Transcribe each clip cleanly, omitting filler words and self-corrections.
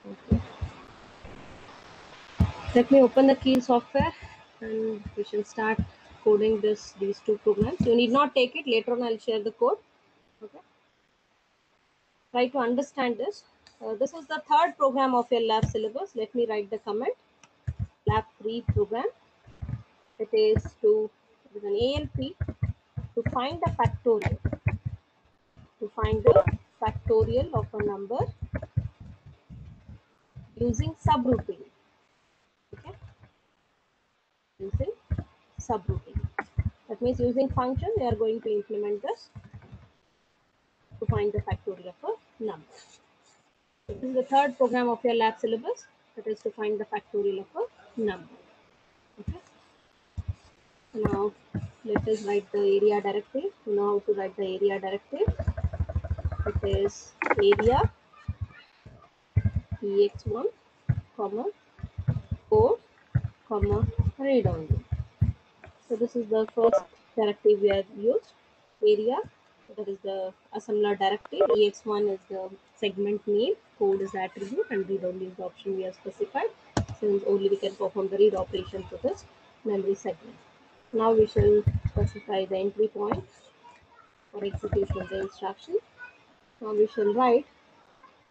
Okay. Let me open the Keel software and we shall start coding these two programs. You need not take it. Later on, I'll share the code. Okay. Try to understand this. This is the third program of your lab syllabus. Let me write the comment. Lab 3 program. It is an ALP to find the factorial. To find the factorial of a number using subroutine. Okay. Using subroutine. That means using function, we are going to implement this to find the factorial of a number. So this is the third program of your lab syllabus. That is to find the factorial of a number. Okay. Now let us write the area directive. You know how to write the area directive. It is area ex1, comma, code, comma, read only. So this is the first directive we have used. Area, that is the assembler directive. Ex1 is the segment name, code is the attribute, and read only is the option we have specified, since only we can perform the read operation to this memory segment. Now we shall specify the entry point for execution of the instruction. Now we shall write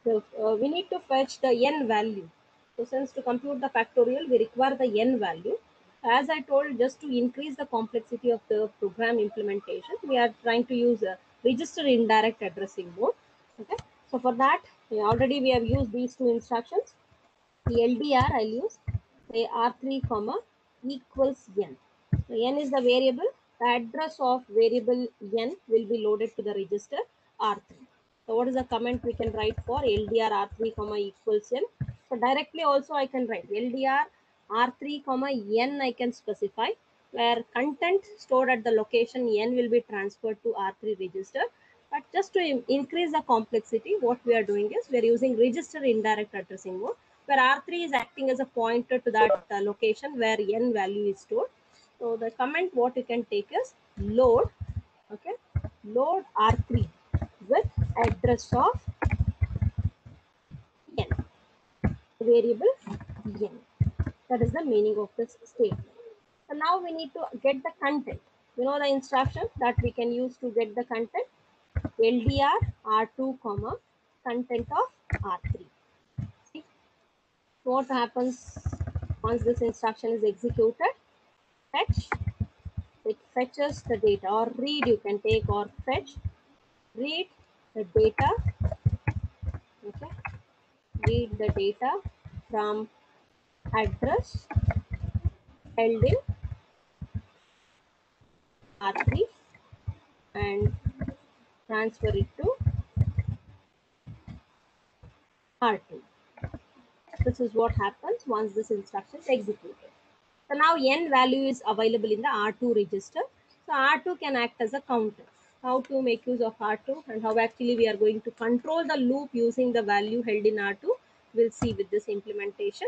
we need to fetch the n value. So since to compute the factorial, we require the n value. As I told, just to increase the complexity of the program implementation, we are trying to use a register indirect addressing mode. Okay. So for that, already we have used these two instructions. The LDR I'll use say R3 comma equals n. So n is the variable. The address of variable n will be loaded to the register R3. So what is the comment we can write for LDR R3 comma equals n? So directly also I can write LDR R3 comma n I can specify, where content stored at the location n will be transferred to R3 register. But just to increase the complexity, what we are doing is we are using register indirect addressing mode, where R3 is acting as a pointer to that location where n value is stored. So the comment what you can take is load, okay, load R3 with address of n, variable n. That is the meaning of this statement. So now we need to get the content. You know the instruction that we can use to get the content. LDR R2 comma content of R3. See what happens once this instruction is executed? Fetch. It fetches the data, or read you can take, or fetch. Read the data. Okay. Read the data from address held in R3 and transfer it to R2. This is what happens once this instruction is executed. So now n value is available in the R2 register. So R2 can act as a counter. How to make use of R2 and how actually we are going to control the loop using the value held in R2, we'll see with this implementation.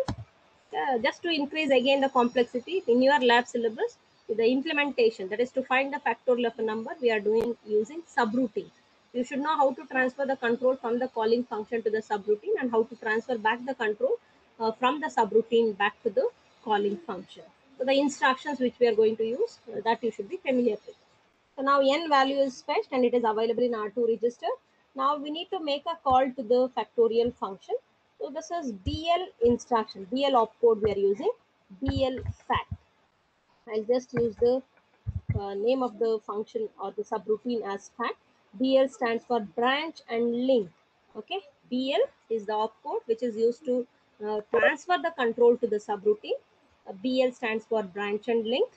Just to increase again the complexity in your lab syllabus, the implementation, that is to find the factorial of a number, we are doing using subroutine. You should know how to transfer the control from the calling function to the subroutine, and how to transfer back the control from the subroutine back to the calling function. So the instructions which we are going to use, that you should be familiar with. So now n value is fetched and it is available in R2 register. Now we need to make a call to the factorial function. So this is BL instruction, BL opcode we are using, BL fact. I'll just use the name of the function or the subroutine as fact. BL stands for branch and link. Okay, BL is the opcode which is used to transfer the control to the subroutine. BL stands for branch and link.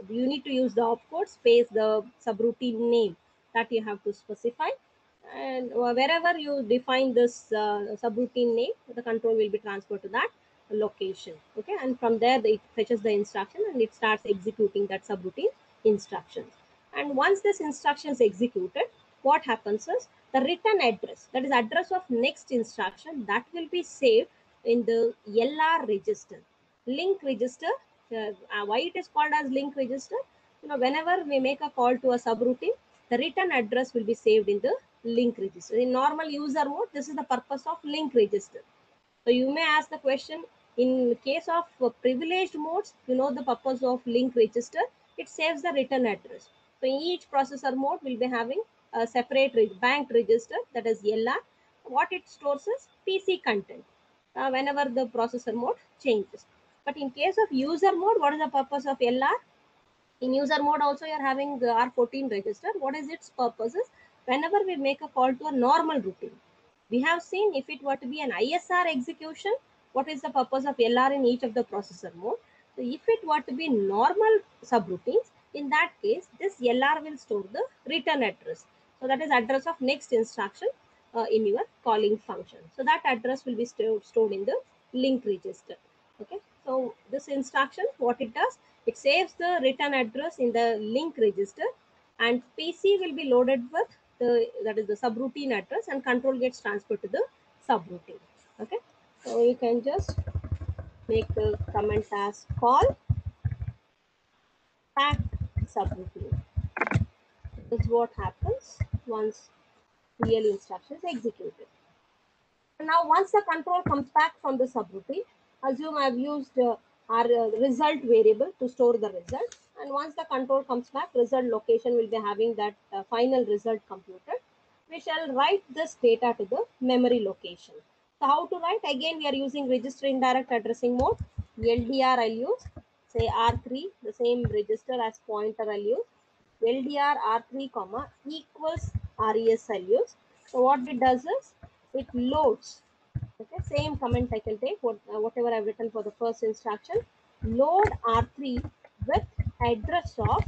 You need to use the opcode space the subroutine name that you have to specify. And wherever you define this subroutine name, the control will be transferred to that location. Okay, and from there it fetches the instruction and it starts executing that subroutine instructions. And once this instruction is executed, what happens is the return address, that is address of next instruction, that will be saved in the LR register, link register. Why it is called as link register? Whenever we make a call to a subroutine, the return address will be saved in the link register. In normal user mode, this is the purpose of link register. So you may ask the question, in case of privileged modes, you know the purpose of link register, it saves the return address. So each processor mode will be having a separate banked register, that is LR. What it stores is PC content whenever the processor mode changes. But in case of user mode, what is the purpose of LR? In user mode also you are having the R14 register. What is its purpose is, whenever we make a call to a normal routine, we have seen if it were to be an ISR execution, what is the purpose of LR in each of the processor mode. So if it were to be normal subroutines, in that case this LR will store the return address. So that is address of next instruction in your calling function. So that address will be stored in the link register. Okay, so this instruction, what it does, it saves the return address in the link register, and PC will be loaded with the, that is the subroutine address, and control gets transferred to the subroutine. Okay, so you can just make the command as call packed subroutine. This is what happens once real instruction is executed. Now, once the control comes back from the subroutine, assume I've used our result variable to store the result. And once the control comes back, result location will be having that final result computed. We shall write this data to the memory location. So how to write? Again, we are using register indirect addressing mode. LDR I'll use, say R3, the same register as pointer I'll use. LDR R3 comma equals RES I'll use. So what it does is, it loads. Okay, same comment I can take, whatever I've written for the first instruction. Load R3 with address of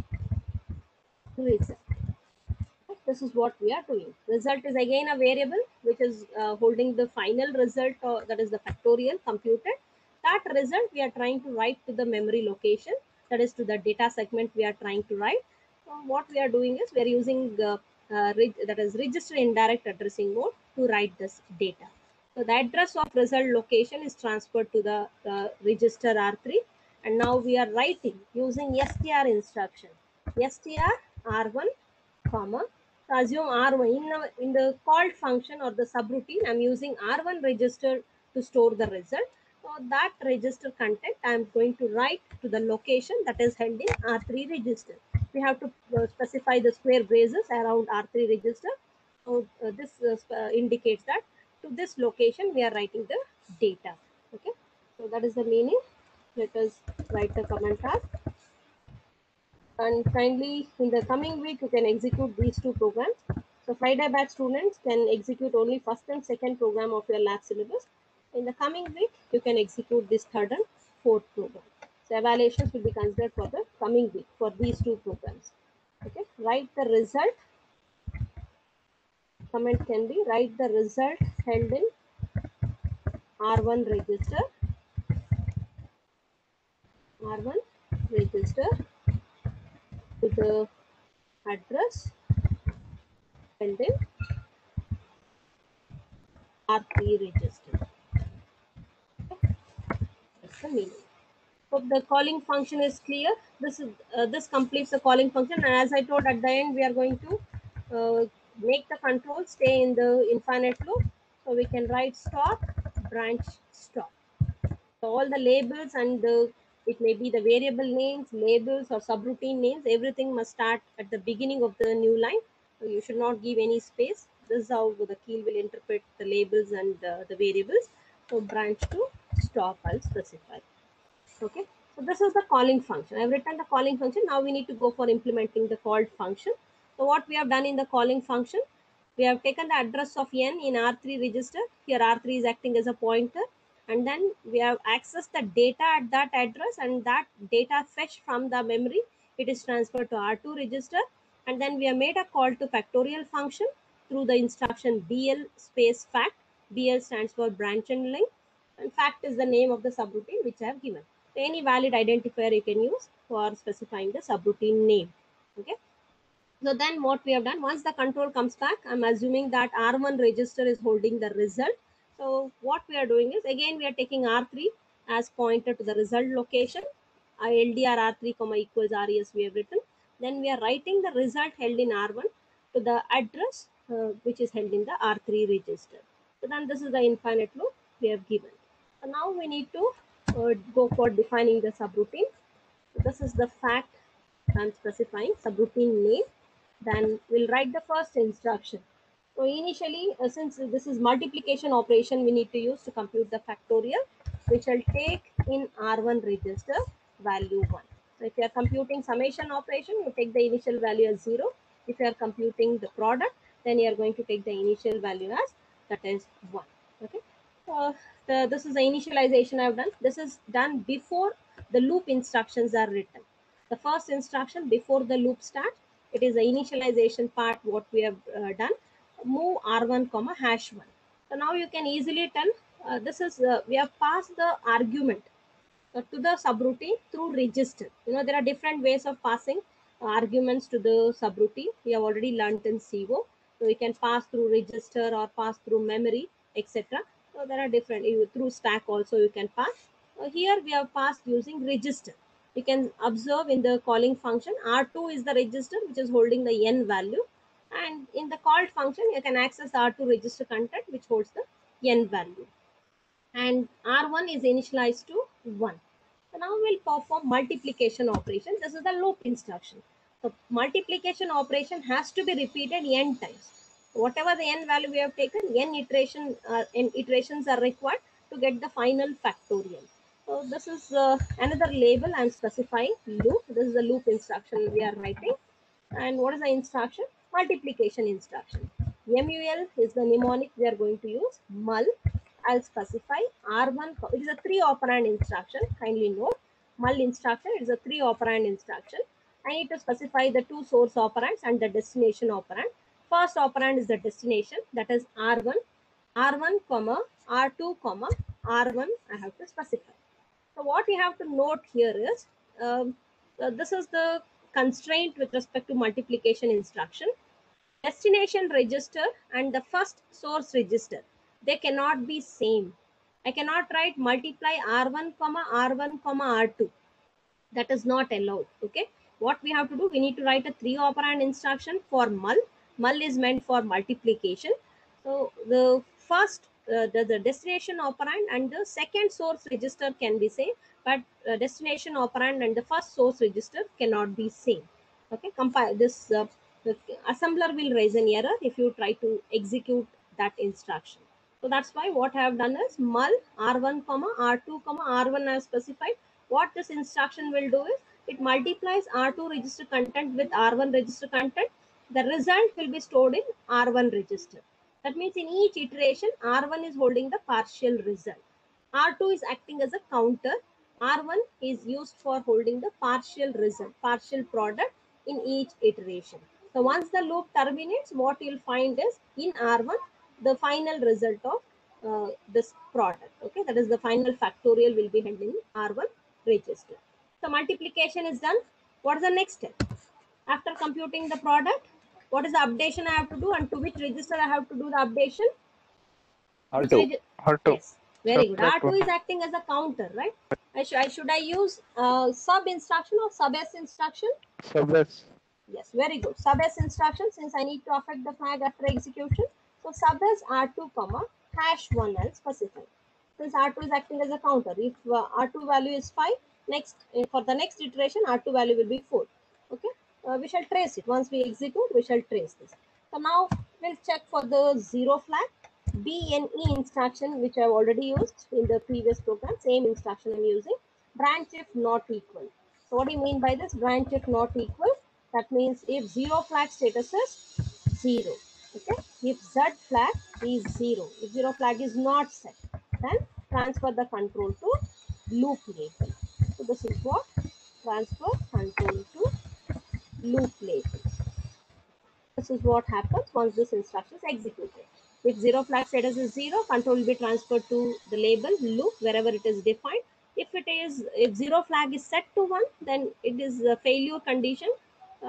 result. This is what we are doing. Result is again a variable which is holding the final result, that is the factorial computed. That result we are trying to write to the memory location, that is to the data segment we are trying to write. So what we are doing is, we are using that is register indirect addressing mode to write this data. So the address of result location is transferred to the register R3, and now we are writing using str instruction. Str R1 comma, so assume R1 in the called function or the subroutine, I'm using R1 register to store the result. So that register content I'm going to write to the location that is held in R3 register. We have to specify the square braces around R3 register. So this indicates that to this location we are writing the data. Okay, so that is the meaning. Let us write the command task. And kindly, in the coming week, you can execute these two programs. So Friday batch students can execute only first and second program of your lab syllabus. In the coming week, you can execute this third and fourth program. So evaluations will be considered for the coming week for these two programs. Okay, write the result. Comment can be, write the result held in R1 register. R1 register to the address held in R3 register. That's the meaning. Hope the calling function is clear. This completes the calling function, and as I told at the end, we are going to make the control stay in the infinite loop. So we can write stop, branch, stop. So all the labels and it may be the variable names, labels, or subroutine names. Everything must start at the beginning of the new line. So you should not give any space. This is how the key will interpret the labels and the variables. So branch to stop, I'll specify. Okay, so this is the calling function. I've written the calling function. Now we need to go for implementing the called function. So what we have done in the calling function, we have taken the address of n in R3 register. Here R3 is acting as a pointer, and then we have accessed the data at that address, and that data fetched from the memory, it is transferred to R2 register, and then we have made a call to factorial function through the instruction BL space fact. BL stands for branch and link, and fact is the name of the subroutine which I have given. So any valid identifier you can use for specifying the subroutine name. Okay. So then what we have done, once the control comes back, I'm assuming that R1 register is holding the result. So what we are doing is, again we are taking R3 as pointer to the result location. LDR R3 comma equals RES we have written. Then we are writing the result held in R1 to the address which is held in the R3 register. So then this is the infinite loop we have given. So now we need to go for defining the subroutine. So this is the fact I'm specifying subroutine name. Then we'll write the first instruction. So initially, since this is multiplication operation, we need to use to compute the factorial. We shall take in R1 register value 1. So if you are computing summation operation, you take the initial value as 0. If you are computing the product, then you are going to take the initial value as that is 1. Okay. This is the initialization I've done. This is done before the loop instructions are written. The first instruction before the loop starts, it is the initialization part what we have done. Move R1 comma hash 1. So now you can easily tell this is we have passed the argument to the subroutine through register. You know, there are different ways of passing arguments to the subroutine. We have already learnt in CO. So we can pass through register or pass through memory, etc. So there are different, through stack also you can pass. Here we have passed using register. You can observe in the calling function, R2 is the register which is holding the n value. And in the called function, you can access R2 register content which holds the n value. And R1 is initialized to 1. So now we'll perform multiplication operation. This is the loop instruction. So multiplication operation has to be repeated n times. Whatever the n value we have taken, n iterations are required to get the final factorial. So this is another label I'm specifying, loop. This is the loop instruction we are writing. And what is the instruction? Multiplication instruction. MUL is the mnemonic we are going to use. Mul. I'll specify R1. It is a 3 operand instruction. Kindly note. Mul instruction is a 3 operand instruction. I need to specify the 2 source operands and the destination operand. First operand is the destination, that is R1. R1 comma R2 comma R1 I have to specify. So what we have to note here is this is the constraint with respect to multiplication instruction. Destination register and the first source register, they cannot be same. I cannot write multiply R1 comma R1 comma R2. That is not allowed. Okay. What we have to do, we need to write a 3 operand instruction for mul. Mul is meant for multiplication. So the first, the destination operand and the second source register can be same, but destination operand and the first source register cannot be same. Okay. Compile this. The assembler will raise an error if you try to execute that instruction. So that's why what I have done is mul R1 comma R2 comma R1 as specified. What this instruction will do is it multiplies R2 register content with R1 register content. The result will be stored in R1 register. That means in each iteration, R1 is holding the partial result. R2 is acting as a counter. R1 is used for holding the partial result, partial product in each iteration. So once the loop terminates, what you'll find is in R1, the final result of this product. Okay, that is the final factorial will be held in R1 register. So multiplication is done. What is the next step? After computing the product, what is the updation I have to do and to which register I have to do the updation? R2. Yes, very good. Subtract R2 one. is acting as a counter, right? Should I use sub instruction or sub s instruction? Sub S. Yes, very good. Sub s instruction, since I need to affect the flag after execution. So sub s R2 comma hash 1 I'll specify. Since R2 is acting as a counter, if R2 value is 5, next for the next iteration R2 value will be 4. Okay, we shall trace it. Once we execute, we shall trace this. So now we'll check for the 0 flag. BNE instruction, which I've already used in the previous program, same instruction I'm using. Branch if not equal. So what do you mean by this? Branch if not equal? That means if 0 flag status is 0. Okay. If Z flag is 0, if 0 flag is not set, then transfer the control to loop label. So this is what transfer control to loop label. This is what happens once this instruction is executed. If 0 flag status is 0, control will be transferred to the label loop wherever it is defined. If 0 flag is set to 1, then it is a failure condition.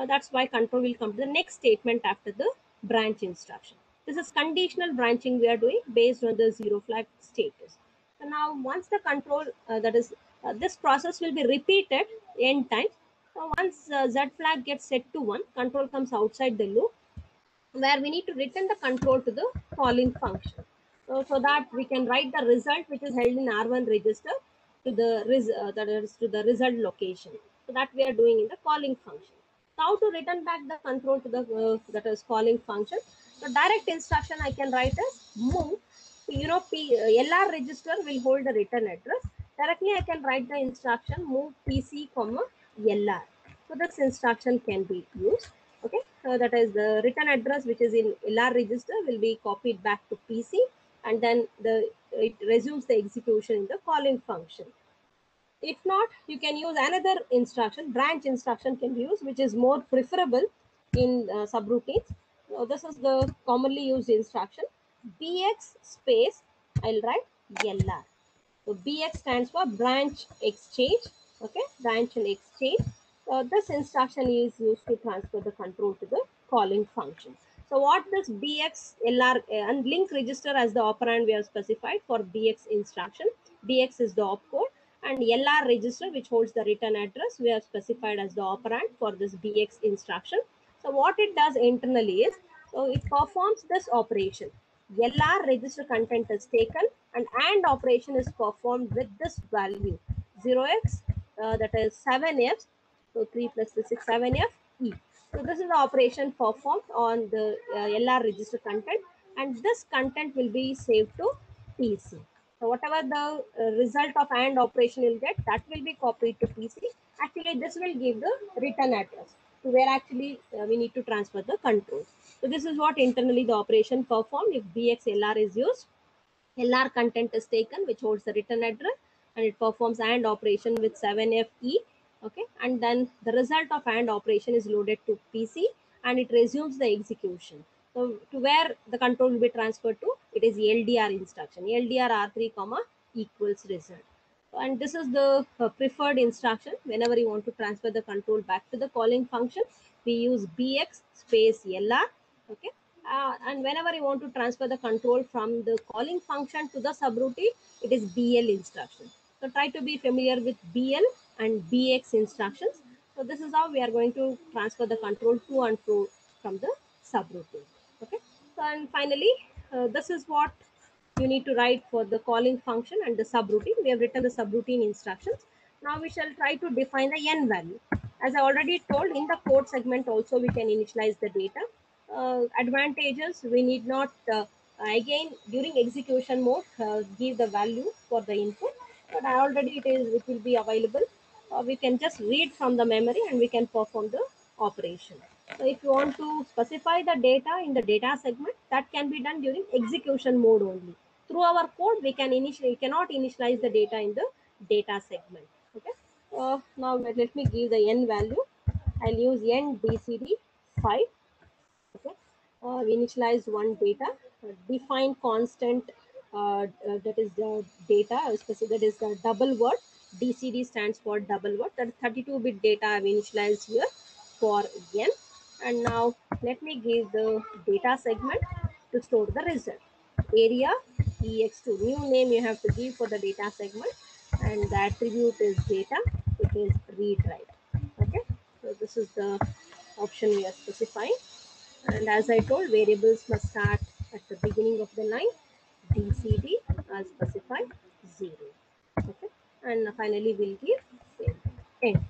That's why control will come to the next statement after the branch instruction. This is conditional branching we are doing based on the 0 flag status. So now once the control, this process will be repeated n times. So once Z flag gets set to 1, control comes outside the loop, where we need to return the control to the calling function. So that we can write the result which is held in R1 register to the that is to the result location. So that we are doing in the calling function. So how to return back the control to the that is calling function? So direct instruction I can write as move. LR register will hold the return address. Directly I can write the instruction move PC comma LR. So this instruction can be used. Okay, so that is the return address which is in LR register will be copied back to PC, and then it resumes the execution in the calling function. If not, you can use another instruction, branch instruction can be used, which is more preferable in subroutines. So this is the commonly used instruction. BX space, I'll write LR. So BX stands for branch exchange. Okay, branch and exchange. This instruction is used to transfer the control to the calling function. So what this BX LR and link register as the operand we have specified for BX instruction. BX is the opcode, and LR register which holds the return address we have specified as the operand for this BX instruction. So what it does internally is, so it performs this operation. LR register content is taken and AND operation is performed with this value 0x, that is 7f. So 3 plus 3 6 7f e. So this is the operation performed on the LR register content, and this content will be saved to PC. So whatever the result of AND operation you'll get, that will be copied to PC. Actually, this will give the return address to where actually we need to transfer the control. So this is what internally the operation performed if BXLR is used. LR content is taken which holds the return address, and it performs AND operation with 7FE. Okay, and then the result of AND operation is loaded to PC, and it resumes the execution. So to where the control will be transferred to, it is LDR instruction, LDR R3 comma equals result. And this is the preferred instruction. Whenever you want to transfer the control back to the calling function, we use BX space LR. Okay, and whenever you want to transfer the control from the calling function to the subroutine, it is BL instruction. So try to be familiar with BL and BX instructions. So this is how we are going to transfer the control to and fro from the subroutine. Okay, so and finally, this is what you need to write for the calling function and the subroutine. We have written the subroutine instructions. Now we shall try to define the n value. As I already told, in the code segment also we can initialize the data. Advantages, we need not again during execution mode give the value for the input, but already it will be available. We can just read from the memory and we can perform the operation. So if you want to specify the data in the data segment, that can be done during execution mode only. Through our code, we cannot initialize the data in the data segment. Okay. Now let me give the n value. I'll use n DCD 5. Okay, we initialize one data, define constant, that is the data, that is the double word. DCD stands for double word. That is 32-bit data I've initialized here for n. And now let me give the data segment to store the result. Area ex2, new name you have to give for the data segment, and the attribute is data. It is read write. Okay, so this is the option we are specifying. And as I told, variables must start at the beginning of the line. DCD as specified 0. Okay, and finally we'll give end.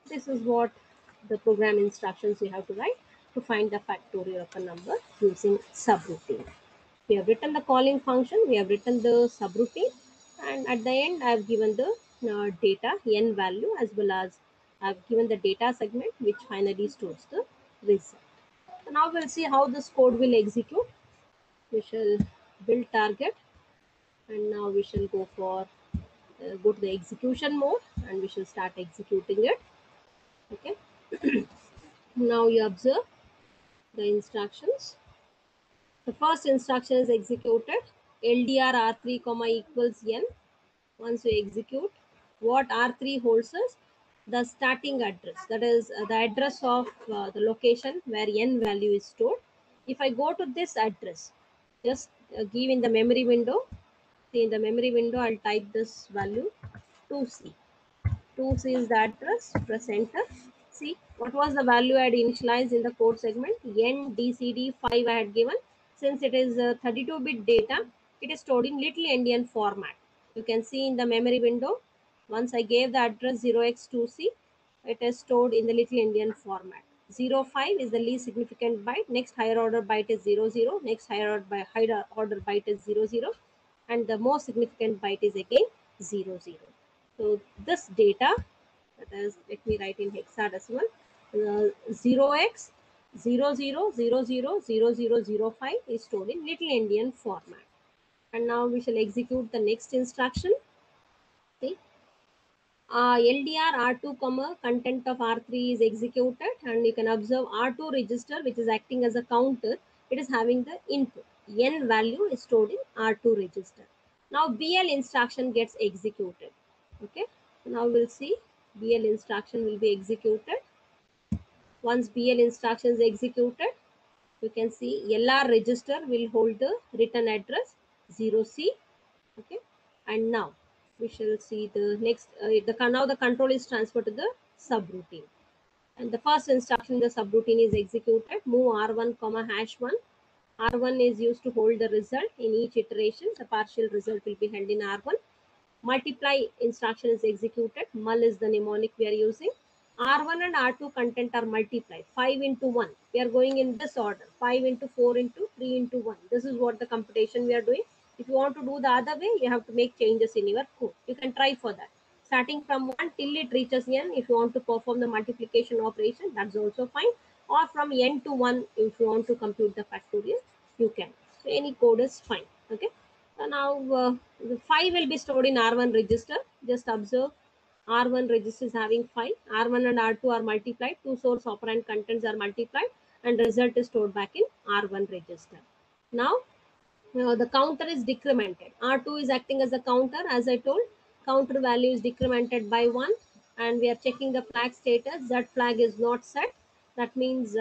This is what the program instructions you have to write to find the factorial of a number using subroutine. We have written the calling function, we have written the subroutine, and at the end I have given the data n value, as well as I have given the data segment which finally stores the result. So now we'll see how this code will execute. We shall build target, and now we shall go to the execution mode, and we shall start executing it. Okay. Now you observe the instructions. The first instruction is executed. LDR R3 comma equals n. Once you execute, what R3 holds is the starting address, that is the address of the location where n value is stored. If I go to this address, just give in the memory window. See, in the memory window, I'll type this value 2c. 2c is the address. Press enter. See, what was the value I had initialized in the code segment? N DCD 5 I had given. Since it is 32-bit data, it is stored in little endian format. You can see in the memory window, once I gave the address 0x2c, it is stored in the little endian format. 05 is the least significant byte. Next higher order byte is 00. Next higher order byte is 00. And the most significant byte is again 00. So this data, that is, let me write in hexadecimal, 0x 00000005 is stored in little endian format. And now we shall execute the next instruction. See, LDR R2, content of R3 is executed, and you can observe R2 register, which is acting as a counter. It is having the input. N value is stored in R2 register. Now BL instruction gets executed. Okay. Now we'll see BL instruction will be executed. Once BL instruction is executed, you can see LR register will hold the return address 0C. Okay, and now we shall see the next. Now the control is transferred to the subroutine, and the first instruction in the subroutine is executed. Move R1, #1. R1 is used to hold the result in each iteration. The partial result will be held in R1. Multiply instruction is executed. Mul is the mnemonic we are using. R1 and R2 content are multiplied. 5 into 1. We are going in this order. 5 into 4 into 3 into 1. This is what the computation we are doing. If you want to do the other way, you have to make changes in your code. You can try for that. Starting from 1 till it reaches n, if you want to perform the multiplication operation, that's also fine. Or from n to 1, if you want to compute the factorial, you can. So any code is fine. Okay. So now the 5 will be stored in R1 register. Just observe R1 register is having 5. R1 and R2 are multiplied. Two source operand contents are multiplied, and result is stored back in R1 register. Now the counter is decremented. R2 is acting as a counter. As I told, counter value is decremented by 1, and we are checking the flag status. Z flag is not set. That means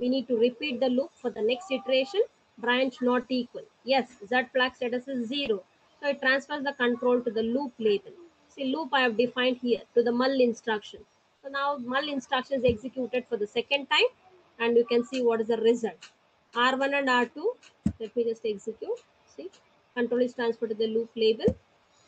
we need to repeat the loop for the next iteration. Branch not equal. Yes, Z flag status is 0. So it transfers the control to the loop label. See, loop I have defined here to the mul instruction. So now mul instruction is executed for the second time, and you can see what is the result. R1 and R2, let me just execute. See, control is transferred to the loop label.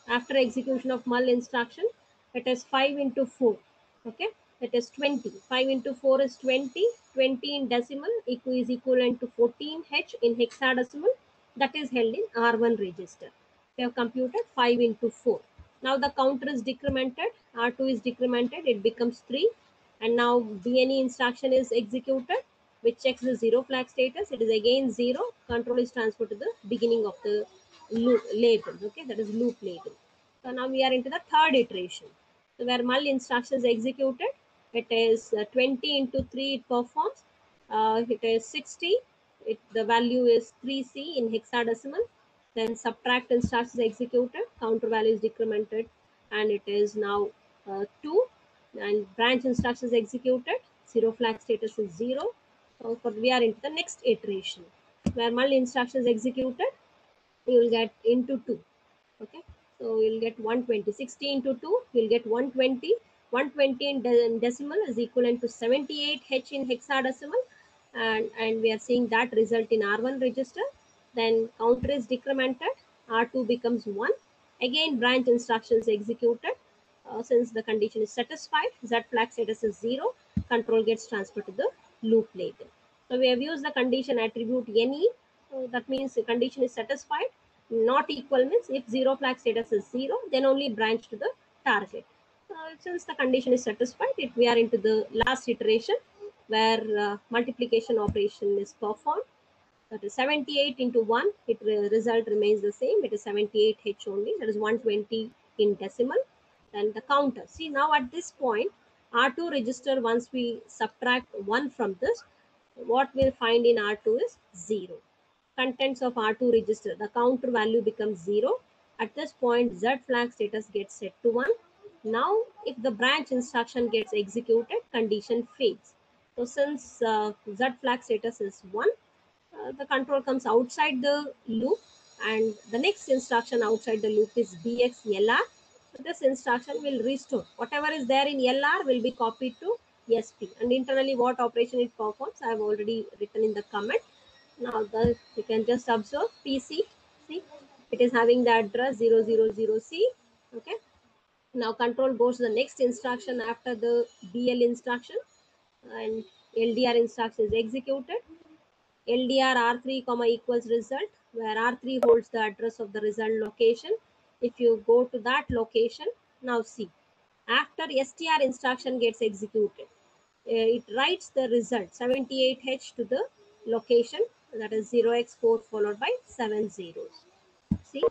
After execution of mul instruction, it is 5 into 4. Okay, that is 20. 5 into 4 is 20. 20 in decimal is equivalent to 14H in hexadecimal. That is held in R1 register. We have computed 5 into 4. Now the counter is decremented. R2 is decremented. It becomes 3. And now BNE instruction is executed, which checks the 0 flag status. It is again 0. Control is transferred to the beginning of the loop label. Okay, that is loop label. So now we are into the third iteration. So where mul instruction is executed, it is 20 into 3 it performs. It is 60. The value is 3C in hexadecimal. Then subtract instruction is executed. Counter value is decremented, and it is now 2. And branch instruction is executed. 0 flag status is 0. So we are into the next iteration. Where mul instruction is executed, you will get into 2. Okay, so you'll get 120. 60 into 2, you'll get 120. 120 in decimal is equivalent to 78H in hexadecimal, and we are seeing that result in R1 register. Then counter is decremented, R2 becomes 1. Again branch instructions executed. Since the condition is satisfied, Z flag status is 0. Control gets transferred to the loop label. So we have used the condition attribute NE. That means the condition is satisfied. Not equal means if 0 flag status is 0, then only branch to the target. Since the condition is satisfied, we are into the last iteration where multiplication operation is performed. That is 78 into 1. Result remains the same. It is 78H only. That is 120 in decimal. Then the counter. See, now at this point, R2 register, once we subtract 1 from this, what we'll find in R2 is 0. Contents of R2 register, the counter value becomes 0. At this point, Z flag status gets set to 1. Now, if the branch instruction gets executed, condition fails. So since Z flag status is 1, the control comes outside the loop, and the next instruction outside the loop is BXLR. So this instruction will restore whatever is there in LR will be copied to SP, and internally what operation it performs I have already written in the comment. Now you can just observe PC. See, It is having the address 000C. Okay. Now control goes to the next instruction after the BL instruction, and LDR instruction is executed. LDR R3 comma equals result, where R3 holds the address of the result location. If you go to that location, now see, after STR instruction gets executed, it writes the result 78H to the location, that is 0x4 followed by 7 zeros. See,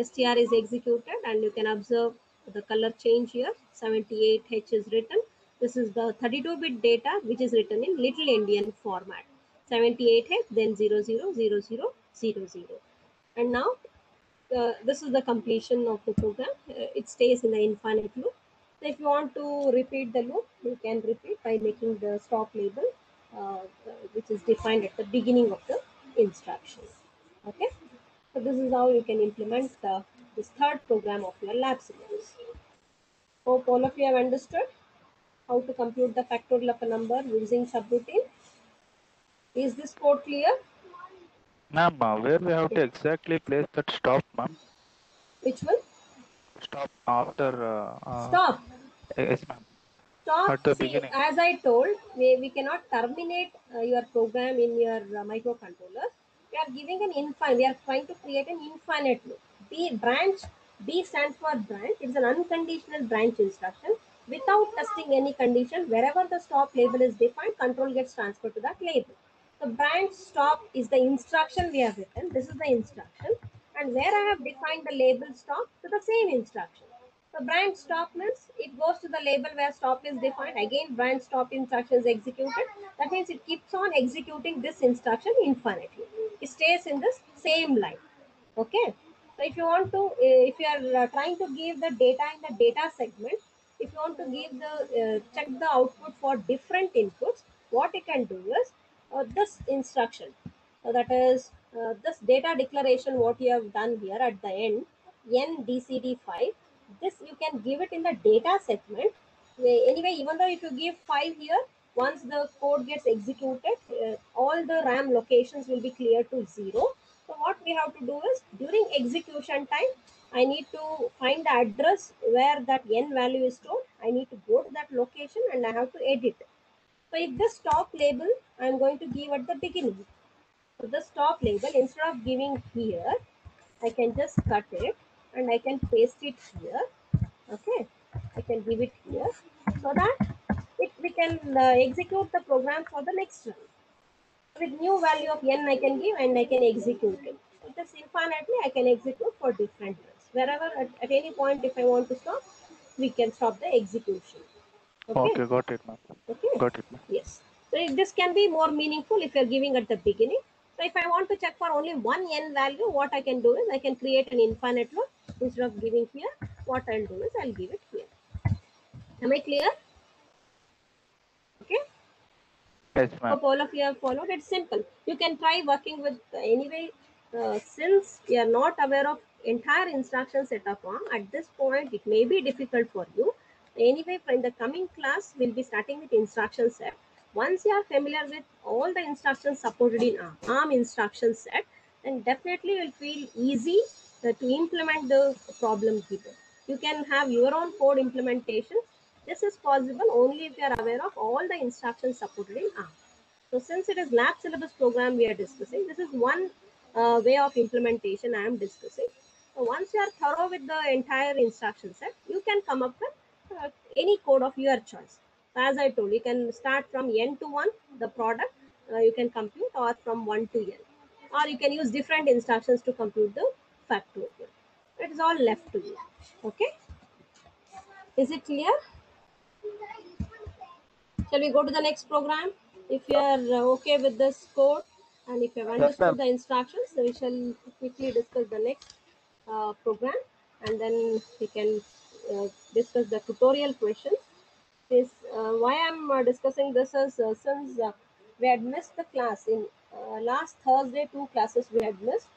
STR is executed and you can observe the color change here. 78H is written. This is the 32-bit data which is written in Little Endian format. 78H, then 000000. And now this is the completion of the program. It stays in the infinite loop. So if you want to repeat the loop, you can repeat by making the stop label, which is defined at the beginning of the instruction. Okay. So this is how you can implement this third program of your lab syllabus. Hope all of you have understood how to compute the factorial of a number using subroutine. Is this code clear? Ma'am, where we have to exactly place that stop, ma'am? Which one? Stop after. Stop. Yes, ma'am. Stop. At the See, beginning. as I told, we cannot terminate your program in your microcontroller. We are giving an infinite. We are trying to create an infinite loop. B branch. B stands for branch. It's an unconditional branch instruction. Without testing any condition, wherever the stop label is defined, control gets transferred to that label. The branch stop is the instruction we have written. This is the instruction, and where I have defined the label stop to the same instruction. So branch stop means it goes to the label where stop is defined. Again, branch stop instruction is executed. That means it keeps on executing this instruction infinitely. It stays in this same line. Okay. So if you want to, if you are trying to give the data in the data segment, if you want to give the check the output for different inputs, what you can do is this instruction. That is this data declaration. What you have done here at the end, NDCD5. This you can give it in the data segment. Anyway, even though if you give 5 here, once the code gets executed, all the RAM locations will be cleared to 0. So what we have to do is during execution time, I need to find the address where that n value is stored. I need to go to that location and I have to edit. So if the stop label I am going to give at the beginning. So the stop label, instead of giving here, I can just cut it and I can paste it here. Okay, I can give it here so that we can execute the program for the next run. With new value of n I can give and I can execute it. So this infinitely I can execute for different runs. Wherever at any point if I want to stop, we can stop the execution. Okay. Okay, got it, ma'am. Okay. Got it, ma'am. Yes. So this can be more meaningful if you're giving at the beginning. So if I want to check for only one n value, what I can do is I can create an infinite loop. Instead of giving here, what I'll do is I'll give it here. Am I clear? Okay. Yes, ma'am. Hope all of you have followed. It's simple. You can try working with anyway. Since you are not aware of entire instruction set of ARM, at this point it may be difficult for you. Anyway, in the coming class, we'll be starting with instruction set. Once you are familiar with all the instructions supported in ARM instruction set, then definitely you'll feel easy to implement the problem given. You can have your own code implementation. This is possible only if you are aware of all the instructions supported in ARM. So since it is lab syllabus program we are discussing, this is one way of implementation I am discussing. So once you are thorough with the entire instruction set, you can come up with any code of your choice. So as I told, you can start from n to 1, the product you can compute, or from 1 to n. Or you can use different instructions to compute the factorial. It is all left to you. Okay. Is it clear? Shall we go to the next program? If you are okay with this code and if you have Yes, understood ma'am. the instructions, so we shall quickly discuss the next program, and then we can discuss the tutorial questions. This why I'm discussing this is since we had missed the class in last Thursday. 2 classes we had missed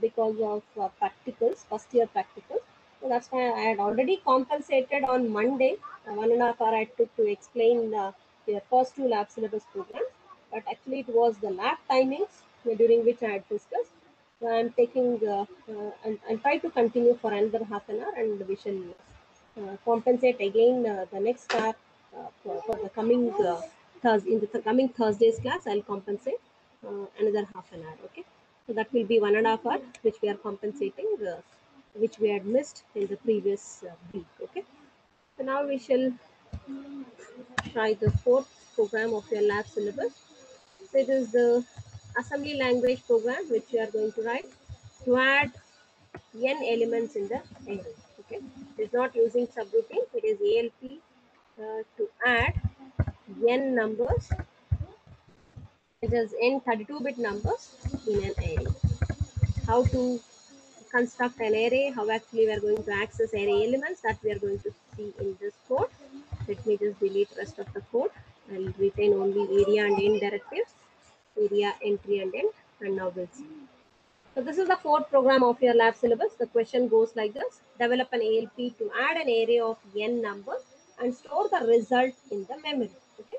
because of practicals, first year practicals. So that's why I had already compensated on Monday. 1.5 hours I took to explain the first 2 lab syllabus programs, but actually it was the lab timings during which I had discussed. I'm taking and I'll try to continue for another half an hour, and we shall compensate again the next hour for the coming Thursday. In the coming Thursday's class, I'll compensate another half an hour. Okay, so that will be 1.5 hour, which we are compensating, which we had missed in the previous week. Okay, so now we shall try the fourth program of your lab syllabus. So it is the assembly language program which we are going to write to add n elements in the array. Okay, it is not using subroutine. It is ALP to add n numbers. It is n 32-bit numbers in an array. How to construct an array? How actually we are going to access array elements? That we are going to see in this code. Let me just delete rest of the code. I'll retain only area and end directives, area, entry and end, and now we'll see. So this is the fourth program of your lab syllabus. The question goes like this: develop an ALP to add an array of n numbers and store the result in the memory. Okay.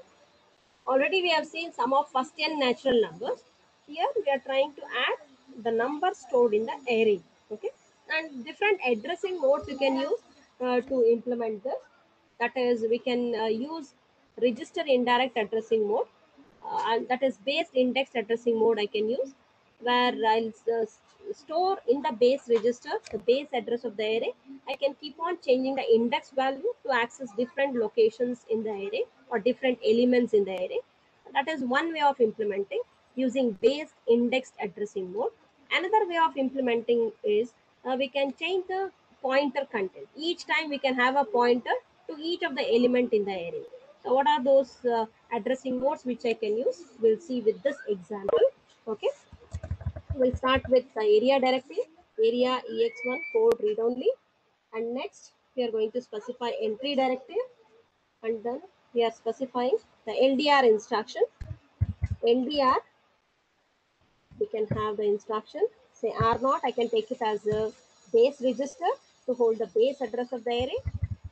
Already we have seen some of first n natural numbers. Here we are trying to add the numbers stored in the array. Okay. And different addressing modes you can use to implement this. That is, we can use register indirect addressing mode, and that is base indexed addressing mode I can use, where I'll store in the base register the base address of the array. I can keep on changing the index value to access different locations in the array or different elements in the array. That is one way of implementing using base indexed addressing mode. Another way of implementing is we can change the pointer content. Each time we can have a pointer to each of the element in the array. So what are those addressing modes which I can use? We'll see with this example. Okay. We'll start with the area directory, area ex1 code read only, and next we are going to specify entry directive, and then we are specifying the LDR instruction. LDR, we can have the instruction say R0. I can take it as a base register to hold the base address of the array.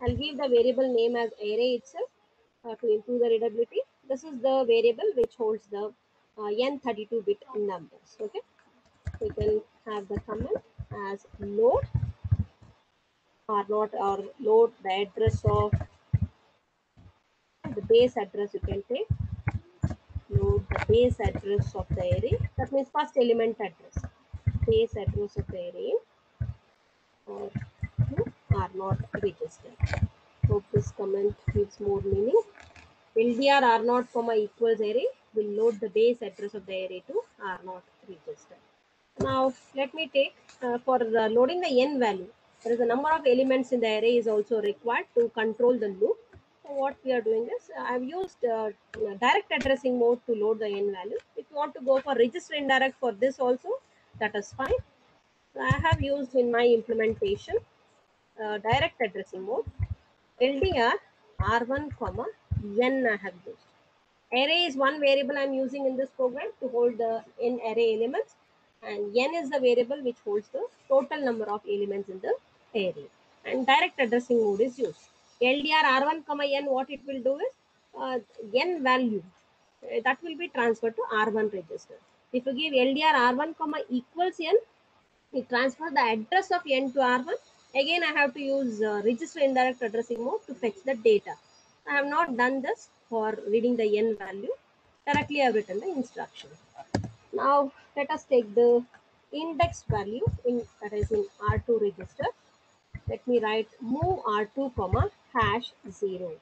I'll give the variable name as array itself to improve the readability. This is the variable which holds the n32-bit numbers. Okay, we can have the command as load R0 or load the address of the base address. You can take load the base address of the array. That means first element address, base address of the array, or are not registered. Hope this comment gives more meaning. LDR R0 comma equals array will load the base address of the array to R0 register. Now let me take for loading the n value. There is a number of elements in the array is also required to control the loop. So what we are doing is I have used direct addressing mode to load the n value. If you want to go for register indirect for this also, that is fine. So I have used in my implementation direct addressing mode. LDR R1 comma n I have used. Array is one variable I'm using in this program to hold the n array elements, and n is the variable which holds the total number of elements in the array. And direct addressing mode is used. LDR R1 comma n, what it will do is n value that will be transferred to R1 register. If you give LDR R1 comma equals n, it transfers the address of n to R1. Again, I have to use register indirect addressing mode to fetch the data. I have not done this for reading the n value. Directly I have written the instruction. Now let us take the index value in, that is in R2 register. Let me write move R2 comma hash 0.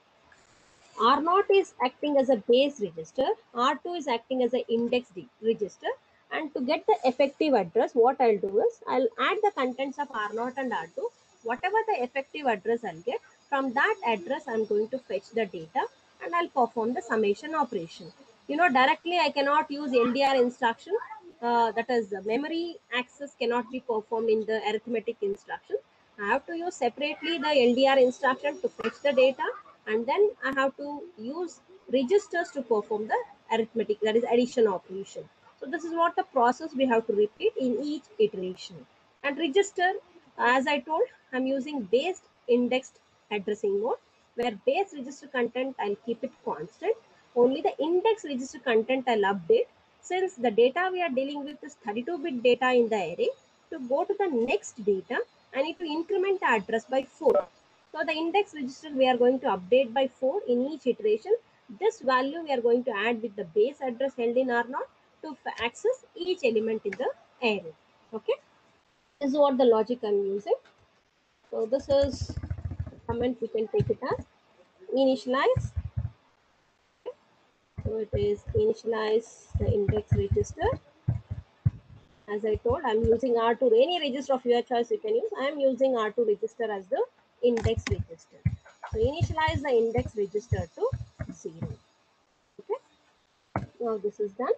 R0 is acting as a base register, R2 is acting as an index register, and to get the effective address, what I'll do is I'll add the contents of R0 and R2. Whatever the effective address I'll get, from that address I'm going to fetch the data and I'll perform the summation operation. You know, directly I cannot use LDR instruction, that is memory access cannot be performed in the arithmetic instruction. I have to use separately the LDR instruction to fetch the data, and then I have to use registers to perform the arithmetic, that is addition operation. So this is what the process we have to repeat in each iteration. And register, as I told, I'm using base indexed addressing mode, where base register content I'll keep it constant. Only the index register content I'll update. Since the data we are dealing with is 32-bit data in the array, to go to the next data, I need to increment the address by 4. So the index register we are going to update by 4 in each iteration. This value we are going to add with the base address held in R0 to access each element in the array. Okay, this is what the logic I'm using. So this is comment, we can take it as initialize. So it is initialize the index register. As I told, I'm using R2. Any register of your choice you can use. I'm using R2 register as the index register. So initialize the index register to 0. Okay. Now this is done.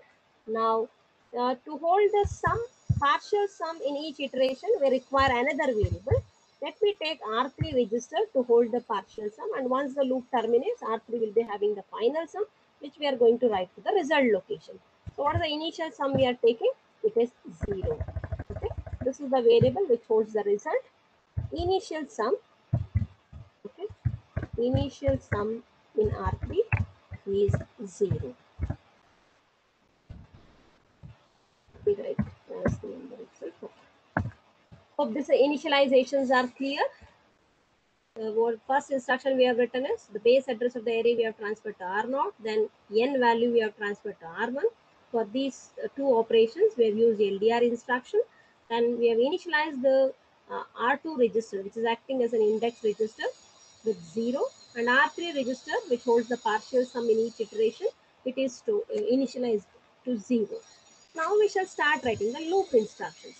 Now to hold the sum, partial sum in each iteration, we require another variable. Let me take R3 register to hold the partial sum, and once the loop terminates, R3 will be having the final sum, which we are going to write to the result location. So what is the initial sum we are taking? It is 0. Okay, this is the variable which holds the result. Initial sum. Okay, initial sum in R3 is 0. We write as the number itself. Okay. Hope these initializations are clear. What first instruction we have written is the base address of the array we have transferred to R0, then n value we have transferred to R1. For these two operations, we have used LDR instruction, and we have initialized the R2 register, which is acting as an index register with 0, and R3 register, which holds the partial sum in each iteration, it is to initialize to 0. Now we shall start writing the loop instructions.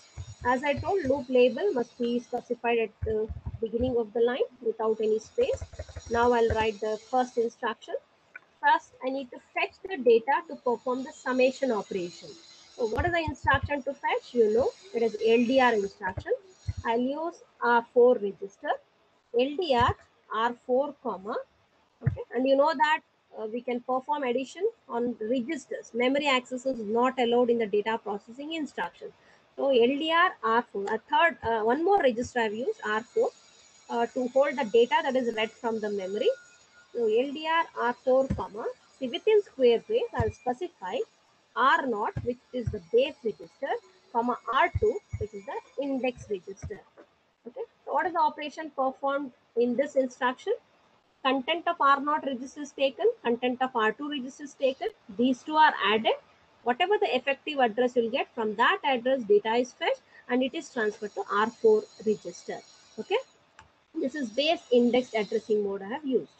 As I told, loop label must be specified at the beginning of the line without any space. Now I'll write the first instruction. First, I need to fetch the data to perform the summation operation. So what is the instruction to fetch? You know, it is LDR instruction. I'll use R4 register, LDR R4 comma, okay, and you know that we can perform addition on registers. Memory access is not allowed in the data processing instruction. So LDR R4, a third, one more register I've used, R4, to hold the data that is read from the memory. So LDR R4 comma, see within square brace I'll specify R0, which is the base register, comma R2, which is the index register. Okay, so what is the operation performed in this instruction? Content of R0 register is taken, content of R2 register is taken. These two are added. Whatever the effective address you'll get, from that address data is fetched and it is transferred to R4 register. Okay, this is base indexed addressing mode I have used.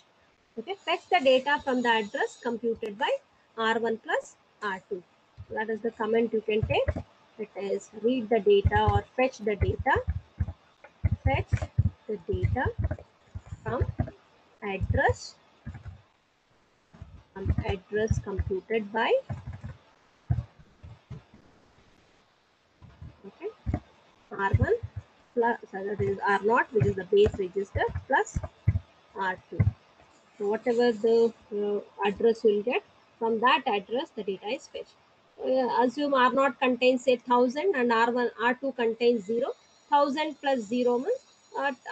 Okay, fetch the data from the address computed by R1 plus R2. So that is the comment you can take. It is read the data or fetch the data. Fetch the data from address computed by, okay, R1 plus, so that is R0, which is the base register, plus R2. So whatever the address you will get, from that address the data is fetched. Assume R0 contains say 1000 and R2 contains 0. 1000 plus 0 means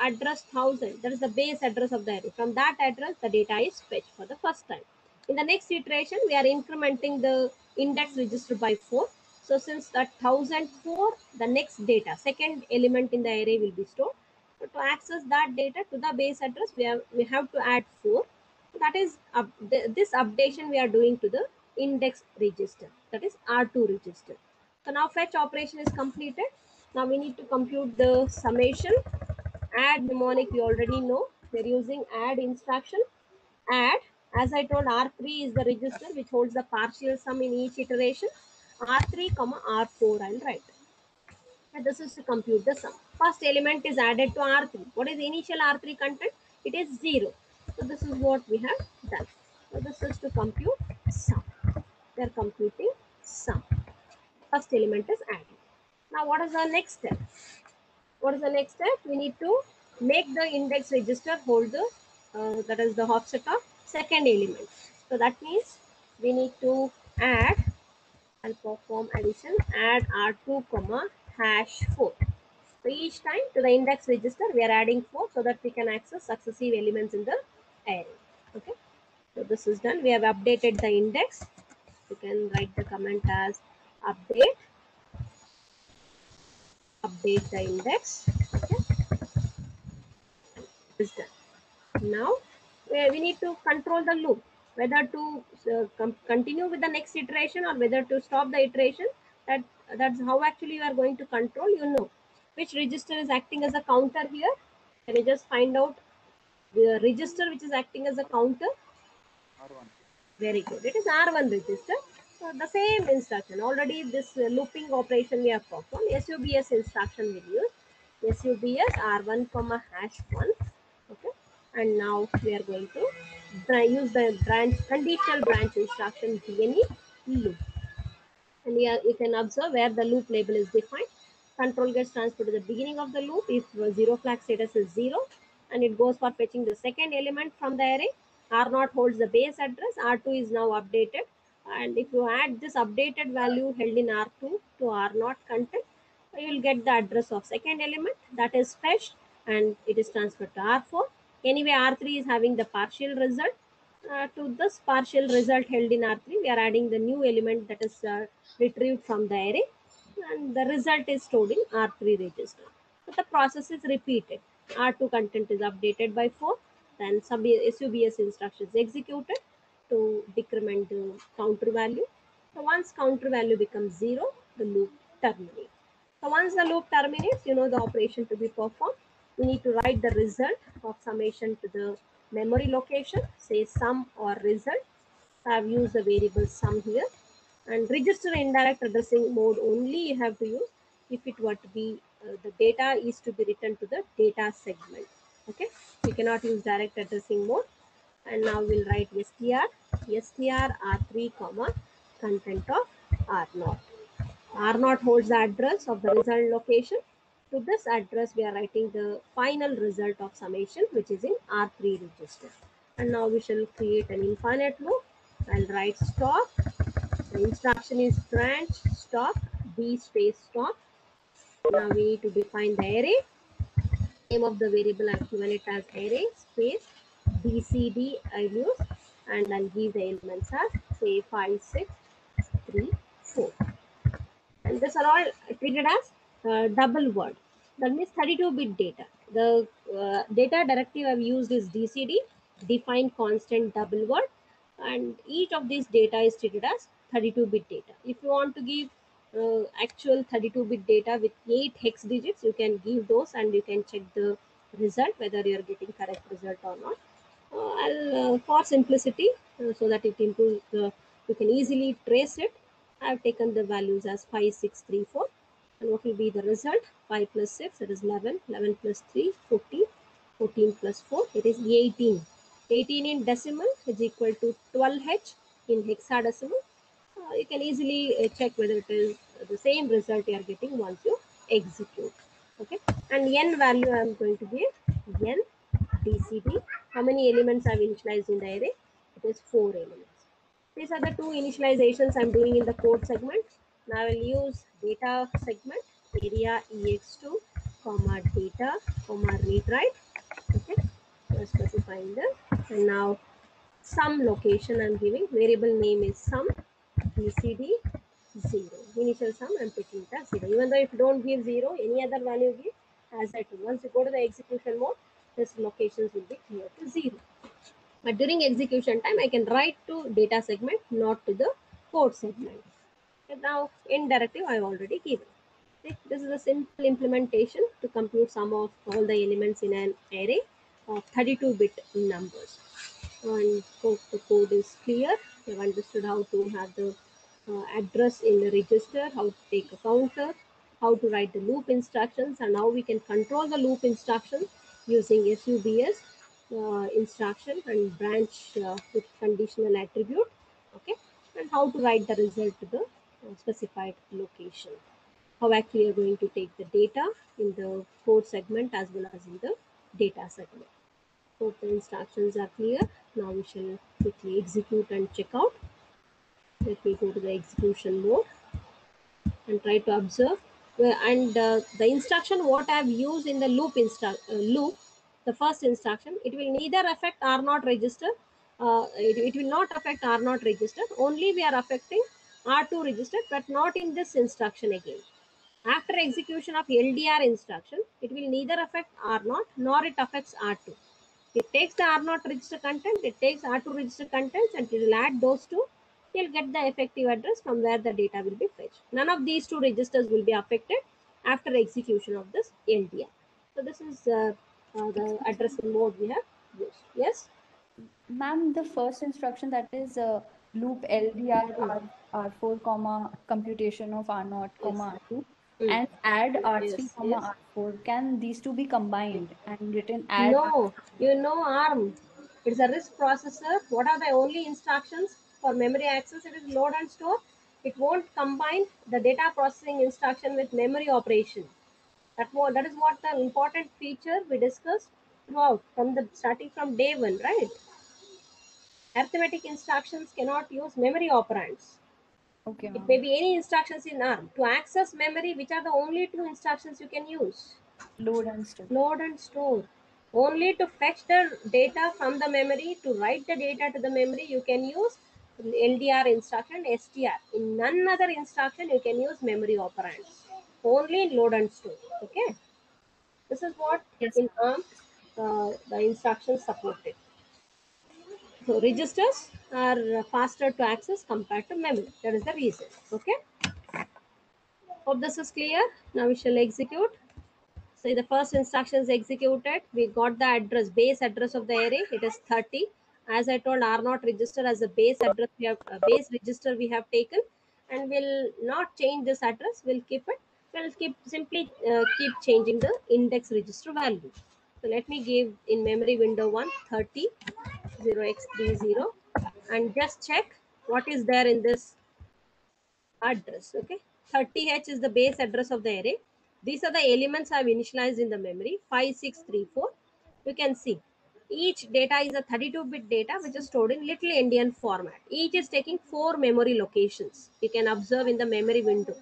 address 1000. That is the base address of the array. From that address the data is fetched for the first time. In the next iteration we are incrementing the index register by 4. So since that 1004, the next data, second element in the array will be stored. So to access that data to the base address, we have to add 4. That is this updation we are doing to the index register, that is R2 register. So now fetch operation is completed. Now we need to compute the summation. Add mnemonic we already know. We're using add instruction. Add, as I told, R3 is the register which holds the partial sum in each iteration. R3 comma R4 I'll write. And this is to compute the sum. First element is added to R3. What is the initial R3 content? It is 0. So this is what we have done. So this is to compute sum. We are computing sum. First element is added. Now what is the next step? What is the next step? We need to make the index register hold the, that is the offset of second element. So that means we need to add, I'll perform addition, add R2 comma hash 4. So each time to the index register we are adding 4 so that we can access successive elements in the array. Okay, so this is done. We have updated the index. You can write the comment as update the index. Okay, is done. Now we need to control the loop, whether to continue with the next iteration or whether to stop the iteration. That's how actually you are going to control. You know which register is acting as a counter here. Can you just find out the register which is acting as a counter? R1. Very good. It is R1 register. So the same instruction. Already this looping operation we have performed. SUBS instruction will use SUBS R1 comma hash 1. Okay. And now we are going to use the branch conditional branch instruction DNE loop. And here you can observe where the loop label is defined. Control gets transferred to the beginning of the loop if zero flag status is 0, and it goes for fetching the second element from the array. R0 holds the base address. R2 is now updated, and if you add this updated value held in R2 to R0 content, you will get the address of second element that is fetched, and it is transferred to R4. Anyway, R3 is having the partial result. To this partial result held in R3, we are adding the new element that is retrieved from the array, and the result is stored in R3 register. So the process is repeated. R2 content is updated by 4, then SUBS instruction is executed to decrement the counter value. So once counter value becomes 0, the loop terminates. So once the loop terminates, you know the operation to be performed. We need to write the result of summation to the memory location, say sum or result. I have used the variable sum here. And register indirect addressing mode only you have to use if it were to be the data is to be written to the data segment. Okay, you cannot use direct addressing mode. And now we'll write str r3 comma content of r0. R0 holds the address of the result location. To this address, we are writing the final result of summation, which is in R3 register. And now we shall create an infinite loop. I'll write stop. The instruction is branch stop b space stop. Now we need to define the array. Name of the variable I've given it as array space bcd I'll use, and I'll give the elements as say 5, 6, 3, 4. And these are all treated as double word. That means 32-bit data. The data directive I've used is DCD, defined constant double word, and each of these data is treated as 32-bit data. If you want to give actual 32-bit data with 8 hex digits, you can give those and you can check the result whether you are getting correct result or not. For simplicity, so that it improves, you can easily trace it. I have taken the values as 5, 6, 3, 4. And what will be the result? 5 plus 6, that is 11. 11 plus 3, 14. 14 plus 4, it is 18. 18 in decimal is equal to 12H in hexadecimal. You can easily check whether it is the same result you are getting once you execute. Okay. And n value I am going to give n DCD. How many elements I have initialized in the array? It is 4 elements. These are the two initializations I'm doing in the code segment. Now I will use data segment area ex2 comma data comma read write. Okay, so specifying the, and now sum location I'm giving, variable name is sum bcd 0. Initial sum I'm taking it as 0. Even though if you don't give 0, any other value give as I told. Once you go to the execution mode, this locations will be clear to 0. But during execution time, I can write to data segment, not to the code segment. And now in directive I already given. Okay. This is a simple implementation to compute sum of all the elements in an array of 32-bit numbers. And hope the code is clear. You have understood how to have the address in the register, how to take a counter, how to write the loop instructions, and how we can control the loop instructions using SUBS instruction and branch with conditional attribute. Okay, and how to write the result to the specified location. How actually you're going to take the data in the code segment as well as in the data segment. Hope the instructions are clear. Now we shall quickly execute and check out. Let me go to the execution mode and try to observe. And the instruction what I have used in the loop, the first instruction, it will neither affect R0 register it will not affect R0 register. Only we are affecting R2 register, but not in this instruction again. After execution of LDR instruction, it will neither affect R0 nor it affects R2. It takes the R0 register content, it takes R2 register contents, and it will add those two. You'll get the effective address from where the data will be fetched. None of these two registers will be affected after execution of this LDR. So this is the addressing mode we have used. Yes? Ma'am, the first instruction, that is loop LDR R4 comma computation of R0 comma R2 Mm. and add R3 Yes, comma yes. R4. Can these two be combined and written add No, you know ARM. It's a RISC processor. What are the only instructions for memory access? It is load and store. It won't combine the data processing instruction with memory operation. That is what the important feature we discussed throughout from the starting from day one, right? Arithmetic instructions cannot use memory operands. Okay, It may ma'am. be any instructions in ARM. To access memory, which are the only two instructions you can use? Load and store. Load and store. Only to fetch the data from the memory, to write the data to the memory, you can use LDR instruction, STR. In none other instruction, you can use memory operands. Only in load and store. Okay. This is what Yes, in ma'am. ARM the instructions supported. So registers are faster to access compared to memory. That is the reason. Okay. Hope this is clear. Now we shall execute. So the first instruction is executed. We got the address, base address of the array. It is 30. As I told, R0 register as a base address. We have a base register we have taken, and we'll not change this address. We'll keep it. We'll keep simply keep changing the index register value. So let me give in memory window 1 30 0x30 and just check what is there in this address. Okay, 30h is the base address of the array. These are the elements I've initialized in the memory 5634. You can see each data is a 32-bit data which is stored in little endian format. Each is taking 4 memory locations. You can observe in the memory window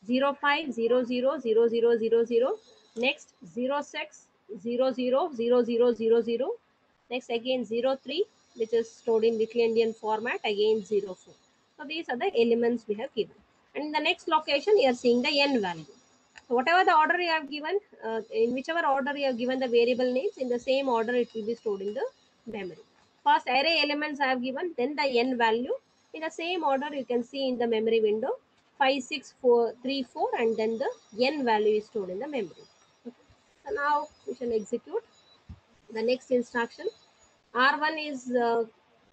05000000, next 06 000000, next again 03, which is stored in little endian format, again 04. So these are the elements we have given, and in the next location you are seeing the n value. So whatever the order you have given, in whichever order you have given the variable names, in the same order it will be stored in the memory. First array elements I have given, then the n value. In the same order you can see in the memory window 56434, and then the n value is stored in the memory. Okay. So now we shall execute the next instruction. R1 is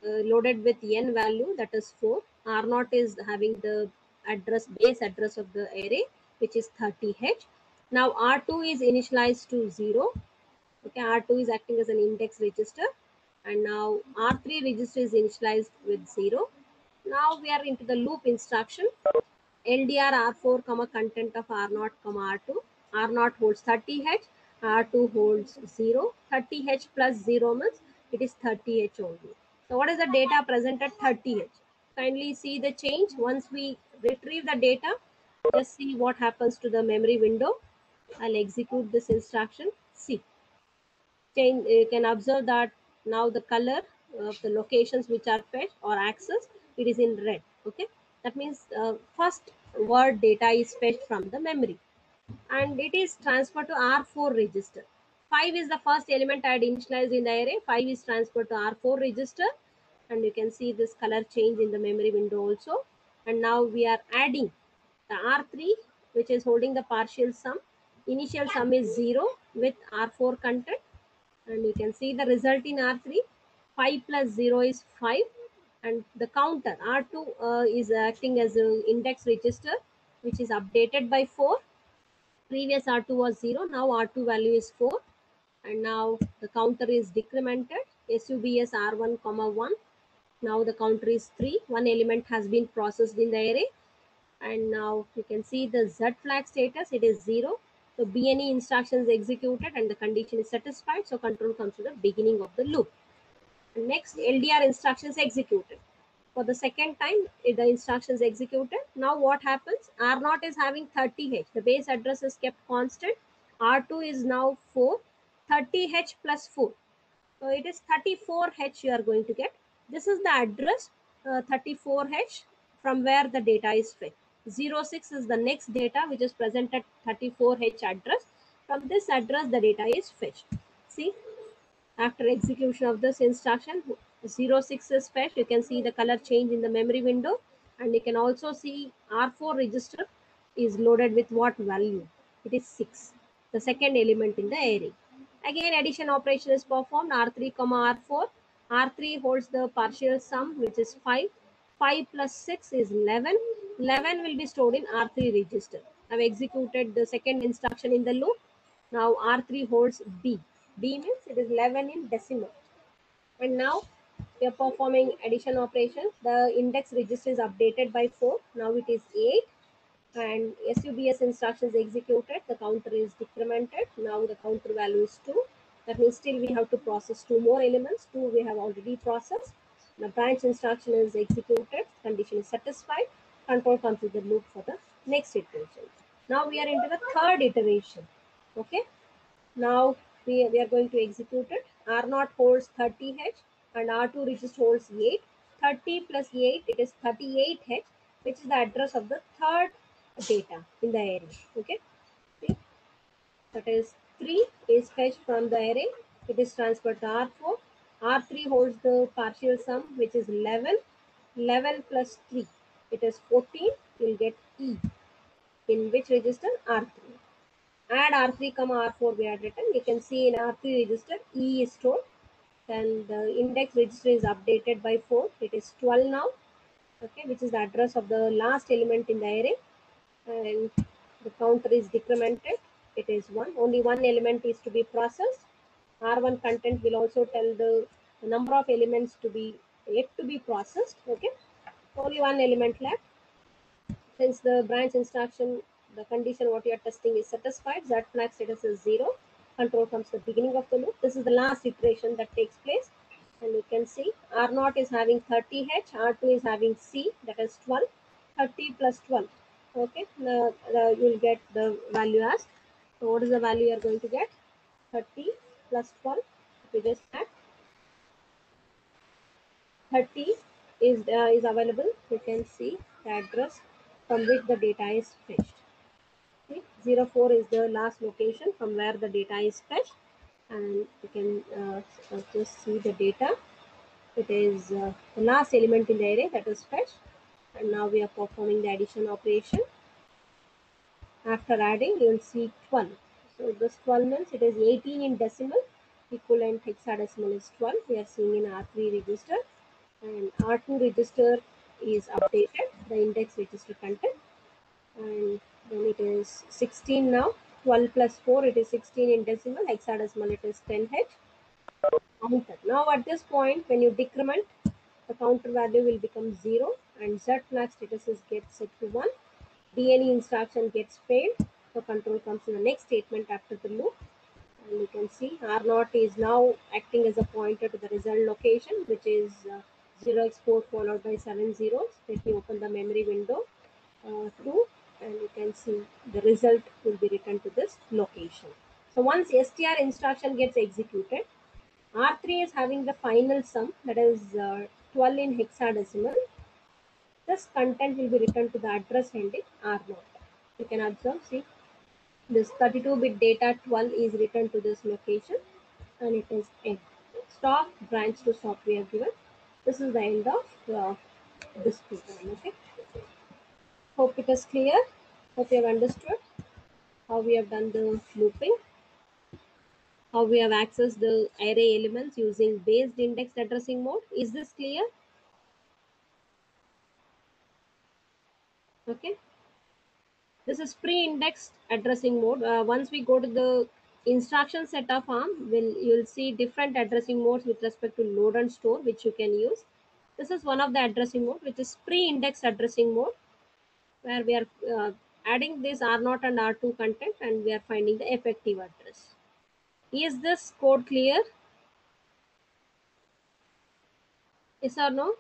loaded with n value, that is 4. R0 is having the address, base address of the array, which is 30h. Now R2 is initialized to 0. Okay, R2 is acting as an index register, and now R3 register is initialized with 0. Now we are into the loop instruction. LDR R4 comma content of R0 comma R2. R0 holds 30h, R2 holds 0. 30h plus 0 means it is 30h only. So what is the data present at 30h? Kindly see the change. Once we retrieve the data, just see what happens to the memory window. I'll execute this instruction. See, change. You can observe that now the color of the locations which are fetched or accessed, it is in red. Okay, that means first word data is fetched from the memory and it is transferred to R4 register. 5 is the first element I had initialized in the array. 5 is transferred to R4 register, and you can see this color change in the memory window also. And now we are adding the R3, which is holding the partial sum. Initial sum is 0 with R4 content, and you can see the result in R3. 5 plus 0 is 5, and the counter R2 is acting as an index register, which is updated by 4. Previous R2 was 0, now R2 value is 4, and now the counter is decremented. SUBS R1 comma 1. Now the counter is 3. One element has been processed in the array, and now you can see the Z flag status, it is 0. So BNE instruction is executed and the condition is satisfied, so control comes to the beginning of the loop. And next LDR instruction is executed. For the second time, the instruction is executed. Now what happens? R0 is having 30h. The base address is kept constant. R2 is now 4. 30h plus 4. So it is 34h you are going to get. This is the address 34H from where the data is fetched. 06 is the next data which is present at 34H address. From this address the data is fetched. See, after execution of this instruction, 06 is fetched. You can see the color change in the memory window, and you can also see R4 register is loaded with what value? It is 6, the second element in the array. Again, addition operation is performed, R3, R4. R3 holds the partial sum, which is 5. 5 plus 6 is 11. 11 will be stored in R3 register. I've executed the second instruction in the loop. Now R3 holds B. B means it is 11 in decimal. And now we are performing addition operations. The index register is updated by 4. Now it is 8. And SUBS instructions executed. The counter is decremented. Now the counter value is 2. That means still we have to process 2 more elements. 2 we have already processed. The branch instruction is executed. Condition is satisfied. Control comes with the loop for the next iteration. Now we are into the third iteration. Okay. Now we are going to execute it. R0 holds 30H and R2 register holds 8. 30 plus 8, it is 38H, which is the address of the third data in the array. Okay. See? That is 3 is fetched from the array. It is transferred to R4. R3 holds the partial sum, which is 11. 11 plus 3, it is 14. You will get E. In which register? R3. Add R3, R4 we had written. You can see in R3 register E is stored. Then the index register is updated by 4. It is 12 now. Okay, which is the address of the last element in the array. And the counter is decremented. It is 1. Only one element is to be processed. R1 content will also tell the number of elements to be yet to be processed. Okay, only one element left. Since the branch instruction, the condition what you are testing is satisfied, Z flag status is 0. Control comes to the beginning of the loop. This is the last iteration that takes place. And you can see R0 is having 30H, R2 is having C, that is 12. 30 plus 12. Okay, you will get the value as. So what is the value you are going to get? 30 plus 12. If you just add 30 is available. You can see the address from which the data is fetched. Okay. 04 is the last location from where the data is fetched, and you can just see the data. It is the last element in the array that is fetched, and now we are performing the addition operation. After adding, you will see 12. So this 12 means it is 18 in decimal. Equivalent hexadecimal is 12. We are seeing in R3 register, and R2 register is updated, the index register content, and then it is 16 now. 12 plus 4, it is 16 in decimal. Hexadecimal, it is 10H. Counter. Now at this point, when you decrement, the counter value will become 0, and Z flag status gets set to 1. DNE instruction gets failed. So control comes to the next statement after the loop. And you can see R0 is now acting as a pointer to the result location, which is 0x4 followed by 7 zeros. Let me open the memory window 2, and you can see the result will be returned to this location. So once str instruction gets executed, R3 is having the final sum, that is 12 in hexadecimal. This content will be returned to the address ending R0. You can observe, see, this 32-bit data 12 is returned to this location, and it is end. Stop, branch to stop we have given. This is the end of this program. Okay. Hope it is clear. Hope you have understood how we have done the looping, how we have accessed the array elements using based indexed addressing mode. Is this clear? Okay. This is pre-indexed addressing mode. Once we go to the instruction set of ARM, you'll see different addressing modes with respect to load and store, which you can use. This is one of the addressing mode, which is pre-indexed addressing mode, where we are adding this R0 and R2 content, and we are finding the effective address. Is this code clear? Yes or no?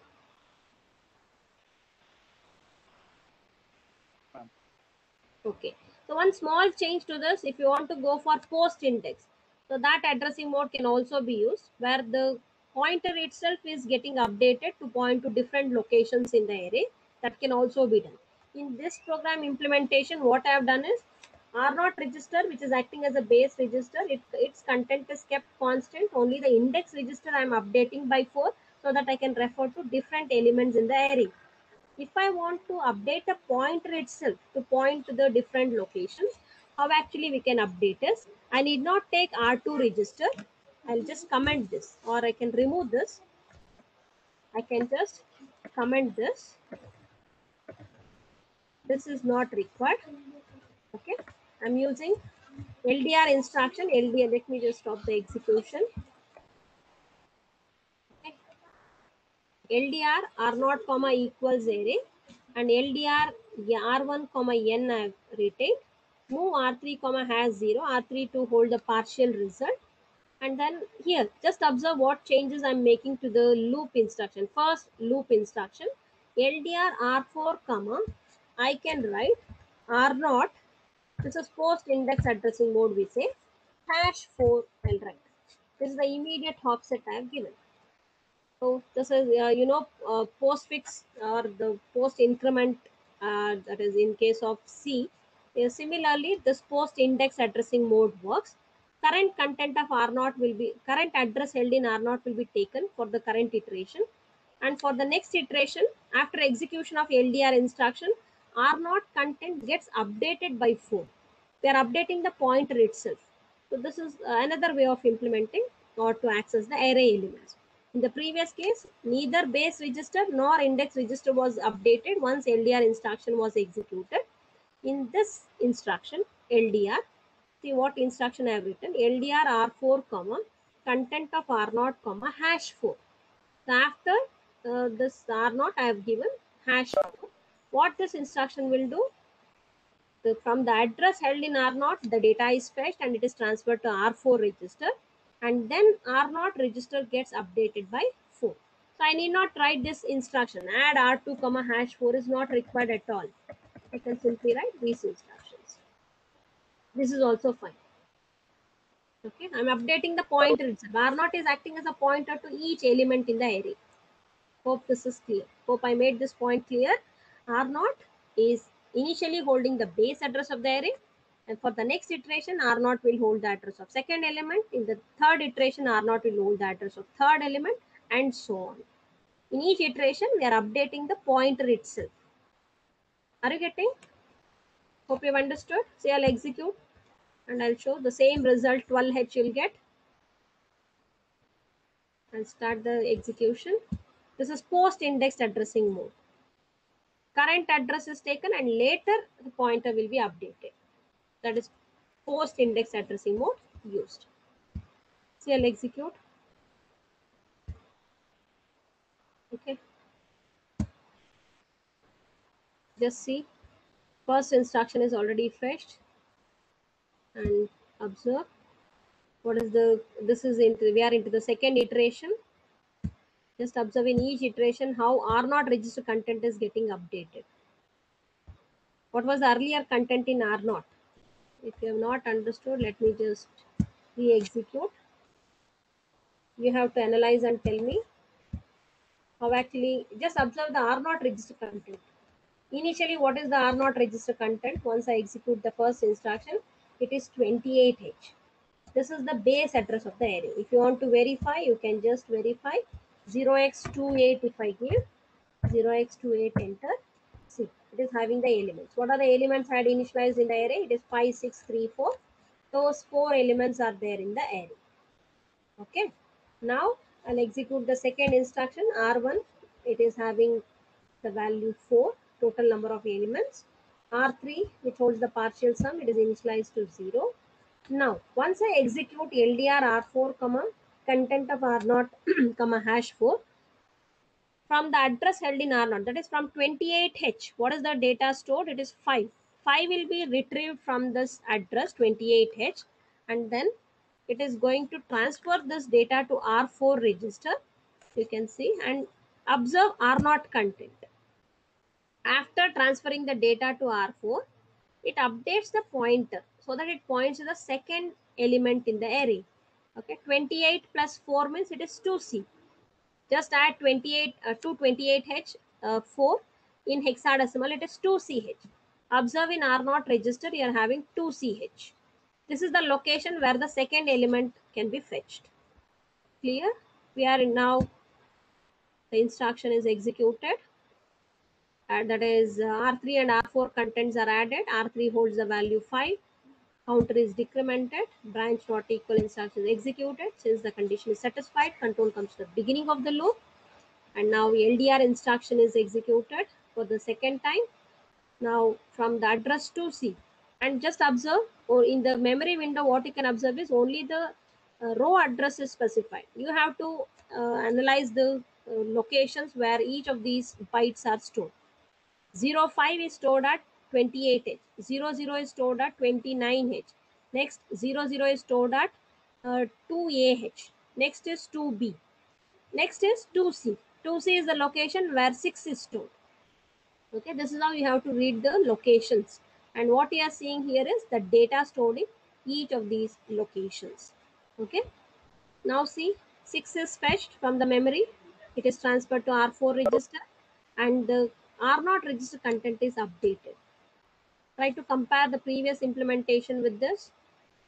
Okay. So one small change to this, if you want to go for post index, so that addressing mode can also be used, where the pointer itself is getting updated to point to different locations in the array. That can also be done. In this program implementation, what I have done is R0 register, which is acting as a base register, its content is kept constant. Only the index register I am updating by 4 so that I can refer to different elements in the array. If I want to update a pointer itself to point to the different locations, how actually we can update is, I need not take R2 register. I'll just comment this, or I can remove this. I can just comment this. This is not required. Okay. I'm using LDR instruction. LDR, let me just stop the execution. Okay. LDR R0 comma equals array and LDR R1 comma N I have retained. Move R3 comma has 0, R3 to hold the partial result. And then here, just observe what changes I'm making to the loop instruction. First loop instruction, LDR R4 comma, I can write R0, this is post index addressing mode we say, hash 4 I'll write. This is the immediate offset I have given. So this is, postfix or the post increment, that is in case of C. Similarly, this post index addressing mode works. Current content of R0 will be, current address held in R0 will be taken for the current iteration. And for the next iteration, after execution of LDR instruction, R0 content gets updated by 4. We are updating the pointer itself. So this is another way of implementing or to access the array elements. In the previous case, neither base register nor index register was updated once LDR instruction was executed. In this instruction, LDR, see what instruction I have written, LDR R4 comma, content of R0 comma, hash 4. So after this R0 I have given hash 4. What this instruction will do, from the address held in R0, the data is fetched and it is transferred to R4 register, and then R0 register gets updated by 4. So I need not write this instruction. Add R2 comma hash 4 is not required at all. I can simply write these instructions. This is also fine. Okay, I'm updating the pointer itself. R0 is acting as a pointer to each element in the array. Hope this is clear. Hope I made this point clear. R0 is initially holding the base address of the array, and for the next iteration, R0 will hold the address of second element. In the third iteration, R0 will hold the address of third element, and so on. In each iteration, we are updating the pointer itself. Are you getting? Hope you've understood. So I'll execute and I'll show the same result 12H you'll get. I'll start the execution. This is post-indexed addressing mode. Current address is taken and later the pointer will be updated. That is post-index addressing mode used. So I'll execute. Okay. Just see. First instruction is already fetched. And observe. What is the, this is into, we are into the second iteration. Just observe in each iteration how R0 register content is getting updated. What was the earlier content in R0? If you have not understood, let me just re-execute. You have to analyze and tell me how actually, just observe the R0 register content. Initially, what is the R0 register content? Once I execute the first instruction, it is 28H. This is the base address of the array. If you want to verify, you can just verify 0x28 if I give 0x28 enter. See, it is having the elements. What are the elements I had initialized in the array? It is 5, 6, 3, 4. Those 4 elements are there in the array. Okay. Now I'll execute the second instruction R1. It is having the value 4, total number of elements. R3, which holds the partial sum, it is initialized to 0. Now, once I execute LDR R4, comma, content of R0, comma, hash 4, from the address held in R0, that is from 28H, what is the data stored? It is 5. 5 will be retrieved from this address 28H, and then it is going to transfer this data to R4 register. You can see and observe R0 content. After transferring the data to R4, it updates the pointer so that it points to the second element in the array. Okay, 28 plus 4 means it is 2C. Just add 28 to 28H 4 in hexadecimal, it is 2CH. Observe in R0 register, you are having 2CH. This is the location where the second element can be fetched. Clear? We are in now, the instruction is executed. And that is R3 and R4 contents are added. R3 holds the value 5. Counter is decremented. Branch not equal instruction is executed. Since the condition is satisfied, control comes to the beginning of the loop. And now LDR instruction is executed for the second time. Now from the address to C. And just observe, or in the memory window, what you can observe is only the row address is specified. You have to analyze the locations where each of these bytes are stored. 05 is stored at 28H. 00 is stored at 29H. Next 00 is stored at 2AH. Next is 2B. Next is 2C. 2C is the location where 6 is stored. Okay, this is how you have to read the locations. And what you are seeing here is the data stored in each of these locations. Okay. Now see, 6 is fetched from the memory. It is transferred to R4 register and the R0 register content is updated. Try to compare the previous implementation with this.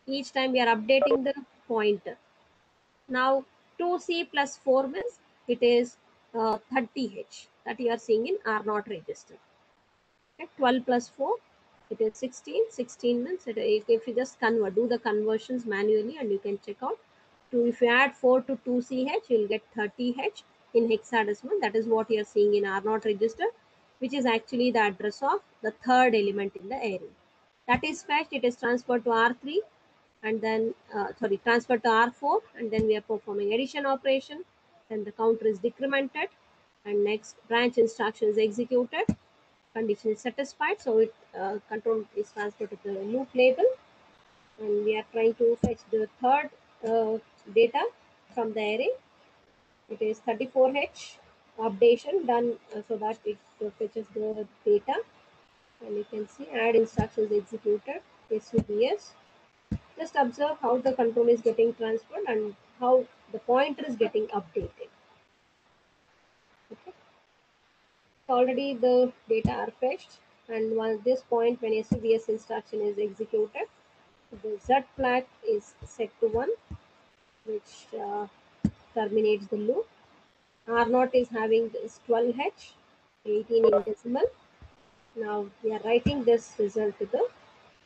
Each time we are updating the pointer. Now 2C plus 4 means it is 30H that you are seeing in R0 register. Okay, 12 plus 4, it is 16. 16 means if you just do the conversions manually and you can check out. If you add 4 to 2CH, you will get 30H in hexadecimal. That is what you are seeing in R0 register, which is actually the address of the third element in the array. That is fetched, it is transferred to R3 and then, transferred to R4, and then we are performing addition operation. Then the counter is decremented and next branch instruction is executed. Condition is satisfied, so it control is transferred to the loop label, and we are trying to fetch the third data from the array. It is 34H updation done so that it fetches the data, and you can see add instructions executed SUBS. Just observe how the control is getting transferred and how the pointer is getting updated. Okay. Already the data are fetched, and once this point when SUBS instruction is executed, the Z flag is set to 1, which terminates the loop. R0 is having this 12H, 18 in decimal. Now we are writing this result to the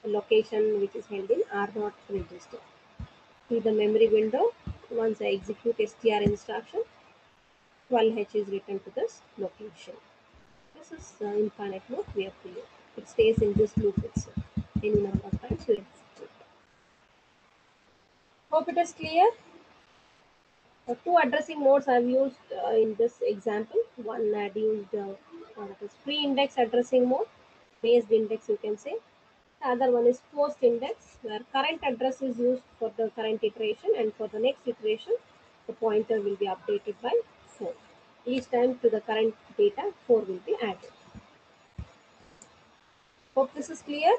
location which is held in R0 register. See the memory window, once I execute str instruction, 12H is written to this location. This is infinite loop we have created. It stays in this loop itself. Any number of times you execute. Hope it is clear. Two addressing modes I have used in this example. One I had used pre-index addressing mode, based index you can say. The other one is post-index, where current address is used for the current iteration, and for the next iteration, the pointer will be updated by 4. Each time to the current data, 4 will be added. Hope this is clear.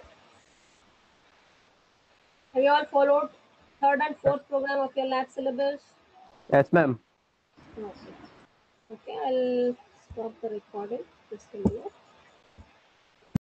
Have you all followed third and fourth program of your lab syllabus? Yes, ma'am. Okay. Okay, I'll stop the recording just a minute.